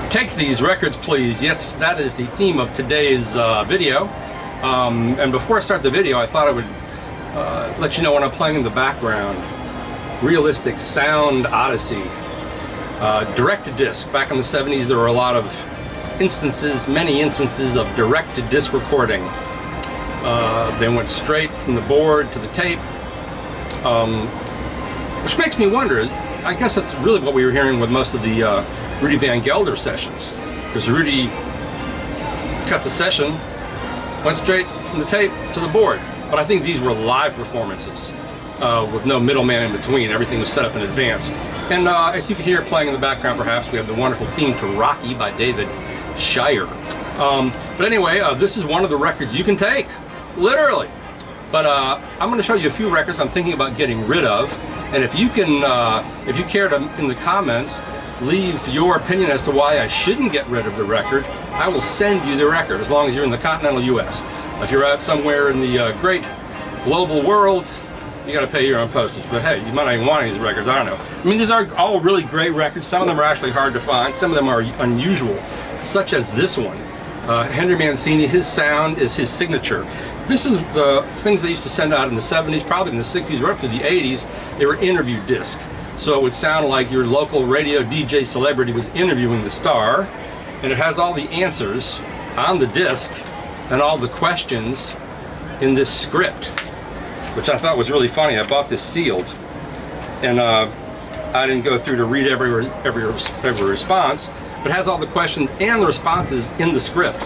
Take these records, please. Yes, that is the theme of today's video. And before I start the video, I thought I would let you know what I'm playing in the background. Realistic Sound Odyssey. Direct-to-disc. Back in the 70s, there were a lot of instances, many instances of direct-to-disc recording. They went straight from the board to the tape. Which makes me wonder, I guess that's really what we were hearing with most of the Rudy Van Gelder sessions, because Rudy cut the session, went straight from the tape to the board. But I think these were live performances with no middleman in between. Everything was set up in advance. And as you can hear playing in the background, perhaps, we have the wonderful theme to Rocky by David Shire. But anyway, this is one of the records you can take, literally. But I'm going to show you a few records I'm thinking about getting rid of. And if you can, if you care to, in the comments, leave your opinion as to why I shouldn't get rid of the record, I will send you the record, as long as you're in the continental U.S. If you're out somewhere in the great global world, you got to pay your own postage. But hey, you might not even want any of these records, I don't know. I mean, these are all really great records. Some of them are actually hard to find. Some of them are unusual, such as this one. Henry Mancini, his sound is his signature. This is the things they used to send out in the 70s, probably in the 60s, right up to the 80s. They were interview discs. So it would sound like your local radio DJ celebrity was interviewing the star, and it has all the answers on the disc and all the questions in this script, which I thought was really funny. I bought this sealed, and I didn't go through to read every response, but it has all the questions and the responses in the script.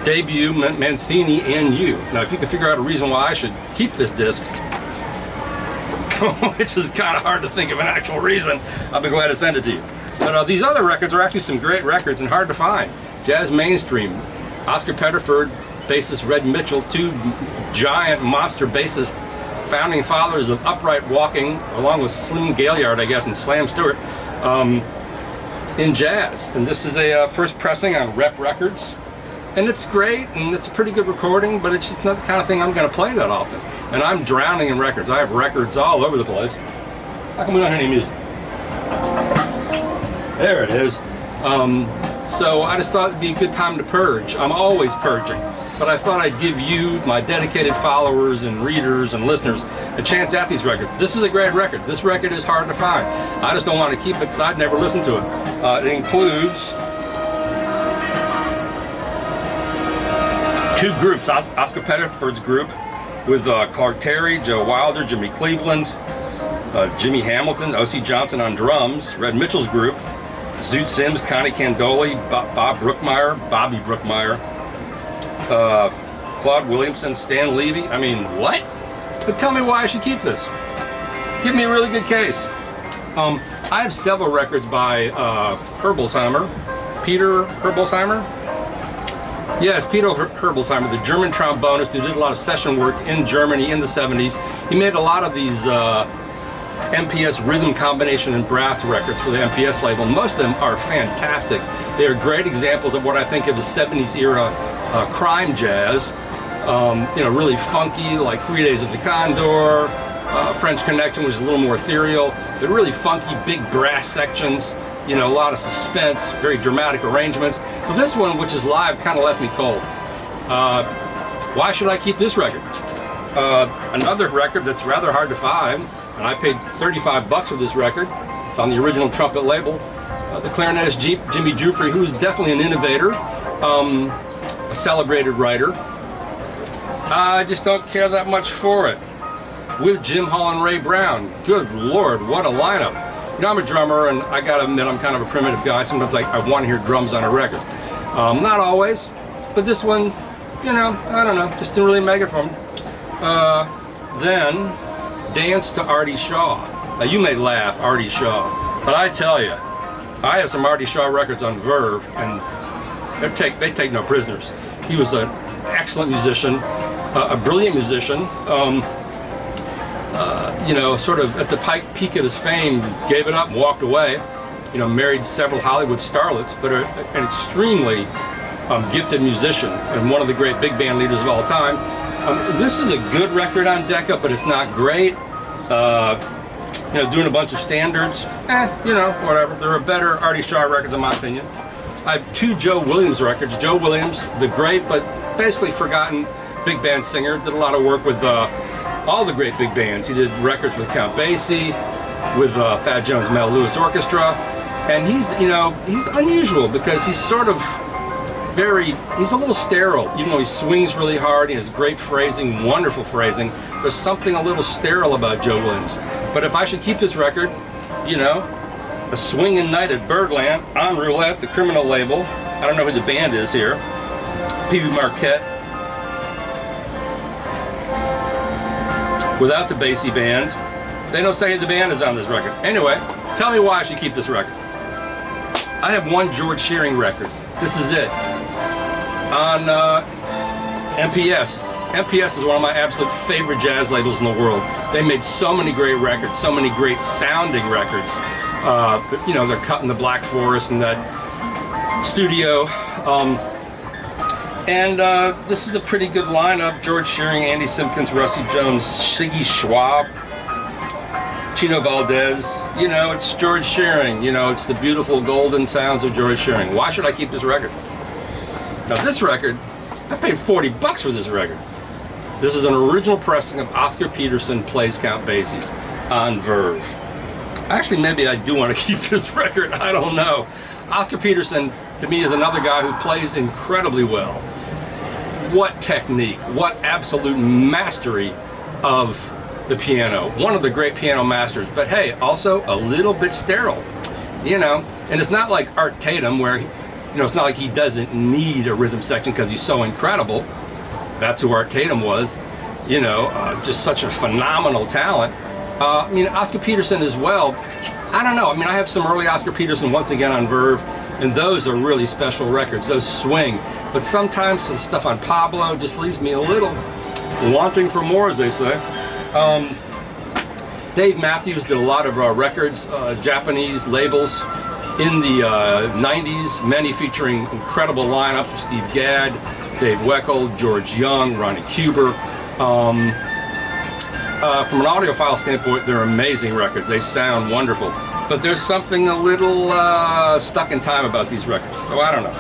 Debut, Mancini, and you. Now, if you can figure out a reason why I should keep this disc, which is kind of hard to think of an actual reason, I'll be glad to send it to you. But these other records are actually some great records and hard to find. Jazz Mainstream, Oscar Pettiford, bassist Red Mitchell, two giant monster bassists, founding fathers of upright walking, along with Slim Gaillard, I guess, and Slam Stewart, in jazz. And this is a first pressing on Rep Records. And it's great, and it's a pretty good recording, but it's just not the kind of thing I'm going to play that often. And I'm drowning in records. I have records all over the place. How come we don't hear any music? There it is. So I just thought it'd be a good time to purge. I'm always purging. But I thought I'd give you, my dedicated followers and readers and listeners, a chance at these records. This is a great record. This record is hard to find. I just don't want to keep it because I'd never listened to it. It includes two groups, Oscar Pettiford's group with Clark Terry, Joe Wilder, Jimmy Cleveland, Jimmy Hamilton, O.C. Johnson on drums, Red Mitchell's group, Zoot Sims, Connie Candoli, Bobby Brookmeyer, Claude Williamson, Stan Levy. I mean, what? But tell me why I should keep this. Give me a really good case. I have several records by Peter Herbolzheimer. Yes, Peter Herbolzheimer, the German trombonist who did a lot of session work in Germany in the 70s. He made a lot of these MPS rhythm combination and brass records for the MPS label. Most of them are fantastic. They are great examples of what I think of the 70s era crime jazz. You know, really funky, like 3 Days of the Condor, French Connection, which is a little more ethereal. They're really funky, big brass sections. You know, a lot of suspense, very dramatic arrangements. But this one, which is live, kind of left me cold. Why should I keep this record? Another record that's rather hard to find, and I paid $35 for this record. It's on the original trumpet label. The clarinetist Jimmy Giuffre, who is definitely an innovator, a celebrated writer. I just don't care that much for it. With Jim Hall and Ray Brown. Good Lord, what a lineup. You know, I'm a drummer, and I gotta admit I'm kind of a primitive guy. Sometimes I want to hear drums on a record. Not always, but this one, you know, I don't know, just didn't really make it for me. Then, Dance to Artie Shaw. Now you may laugh, Artie Shaw, but I tell you, I have some Artie Shaw records on Verve, and they take no prisoners. He was an excellent musician, a brilliant musician. You know, sort of at the peak of his fame, gave it up and walked away. You know, married several Hollywood starlets, but an extremely gifted musician and one of the great big band leaders of all time. This is a good record on Decca, but it's not great. You know, doing a bunch of standards. You know, whatever. There are better Artie Shaw records in my opinion. I have 2 Joe Williams records. Joe Williams, the great but basically forgotten big band singer, did a lot of work with all the great big bands. He did records with Count Basie, with Thad Jones' Mel Lewis Orchestra, and he's, you know, he's unusual because he's sort of he's a little sterile. Even though he swings really hard, he has great phrasing, wonderful phrasing, there's something a little sterile about Joe Williams. But if I should keep this record, you know, a swinging night at Birdland, on Roulette, the Criminal label, I don't know who the band is here, Pee Wee Marquette, without the Basie band, they don't say who the band is on this record. Anyway, tell me why I should keep this record. I have 1 George Shearing record. This is it. On MPS. MPS is one of my absolute favorite jazz labels in the world. They made so many great records, so many great sounding records. You know, they're cut in the Black Forest in that studio. This is a pretty good lineup. George Shearing, Andy Simpkins, Rusty Jones, Siggy Schwab, Chino Valdez. You know, it's George Shearing. You know, it's the beautiful golden sounds of George Shearing. Why should I keep this record? Now this record, I paid $40 for this record. This is an original pressing of Oscar Peterson Plays Count Basie on Verve. Actually, maybe I do want to keep this record, I don't know. Oscar Peterson, to me, is another guy who plays incredibly well. What technique, what absolute mastery of the piano. One of the great piano masters, but hey, also a little bit sterile, you know? And it's not like Art Tatum where, you know, it's not like he doesn't need a rhythm section because he's so incredible. That's who Art Tatum was, you know, just such a phenomenal talent. I mean, Oscar Peterson as well. I don't know. I mean, I have some early Oscar Peterson once again on Verve, and those are really special records. Those swing. But sometimes some stuff on Pablo just leaves me a little wanting for more, as they say. Dave Matthews did a lot of records, Japanese labels in the 90s, many featuring incredible lineups of Steve Gadd, Dave Weckl, George Young, Ronnie Huber. From an audiophile standpoint, they're amazing records. They sound wonderful. But there's something a little stuck in time about these records. So I don't know.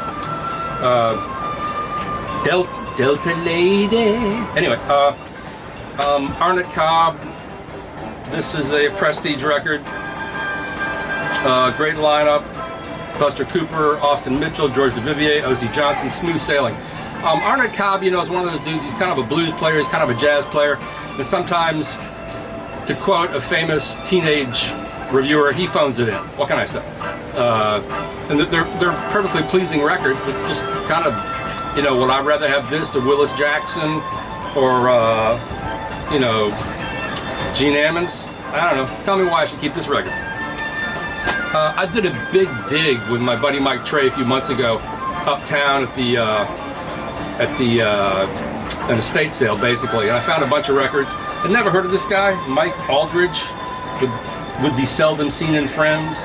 Delta Lady. Anyway, Harnett Cobb. This is a prestige record. Great lineup. Buster Cooper, Austin Mitchell, George DeVivier, O.C. Johnson, Smooth Sailing. Harnett Cobb, you know, is one of those dudes. He's kind of a blues player. He's kind of a jazz player. And sometimes, to quote a famous teenage reviewer, he phones it in. What can I say? And they're perfectly pleasing records, but just kind of, you know, would I rather have this or Willis Jackson or, you know, Gene Ammons? I don't know. Tell me why I should keep this record. I did a big dig with my buddy Mike Trey a few months ago, uptown at an estate sale, basically, and I found a bunch of records. I'd never heard of this guy, Mike Aldridge, with the Seldom Seen in Friends,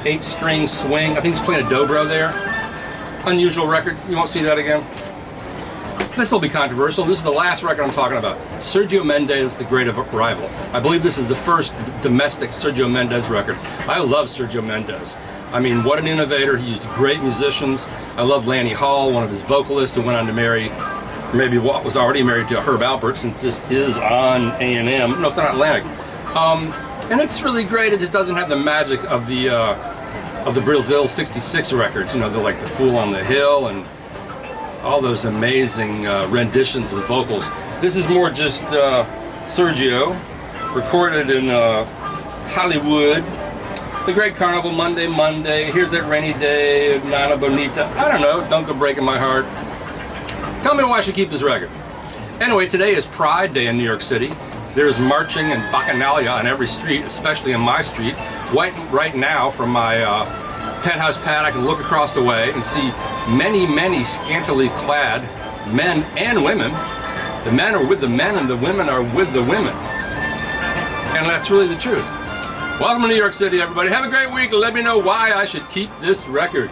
8-string swing. I think he's playing a dobro there. Unusual record. You won't see that again. This will be controversial. This is the last record I'm talking about. Sergio Mendes, The Great Rival. I believe this is the first domestic Sergio Mendes record. I love Sergio Mendes. I mean, what an innovator. He used great musicians. I love Lanny Hall, one of his vocalists, who went on to marry, maybe what was already married to Herb Alpert, since this is on A&M. No, it's on Atlantic. And it's really great. It just doesn't have the magic of the Brazil '66 records. You know, they're like The Fool on the Hill and all those amazing renditions with vocals. This is more just Sergio, recorded in Hollywood. The Great Carnival, Monday, Here's That Rainy Day, Nana Bonita. I don't know, don't go breaking my heart. Tell me why I should keep this record. Anyway, today is Pride Day in New York City. There's marching and bacchanalia on every street, especially in my street. Right now, from my penthouse pad, I can look across the way and see many, many scantily clad men and women. The men are with the men and the women are with the women. And that's really the truth. Welcome to New York City, everybody. Have a great week. Let me know why I should keep this record.